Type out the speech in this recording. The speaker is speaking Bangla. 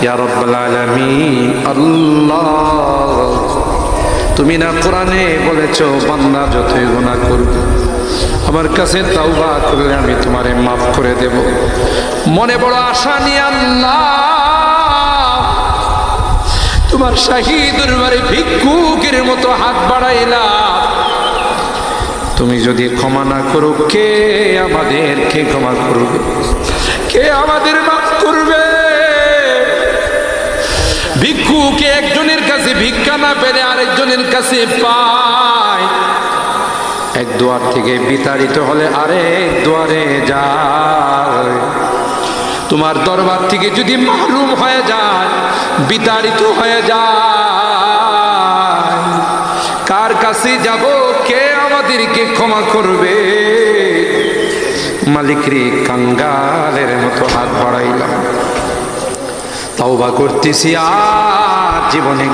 ইয়া রাব্বাল আলামিন। আল্লাহ, তুমি না কোরআনে বলেছো বান্দা যতই গুনাহ করবে আমার কাছে তাওবা করলে আমি তোমারে মাফ করে দেব। মনে বড় আশা নিয়ে আল্লাহ তোমার শাহী দরবারে ভিক্ষুকের মতো হাত বাড়াইলাম। তুমি যদি ক্ষমা না করো, কে আমাদেরকে ক্ষমা করবে? কে আমাদের মাফ করবে? ভিক্ষুকে একজনের কাছে ভিক্ষা না পেলে আরেকজনের কাছে পায়। এক দুয়ার থেকে বিতাড়িত হলে আরেক দুয়ারে যায়। তোমার দরবার থেকে যদি মাহরুম হয়ে যায়, বিতাড়িত হয়ে যায়, কার কাছে যাব? কে আমাদেরকে ক্ষমা করবে? মালিক রে, কাঙ্গালের মতো হাত বাড়াইলাম, তাওবা করতেছি আর জীবনে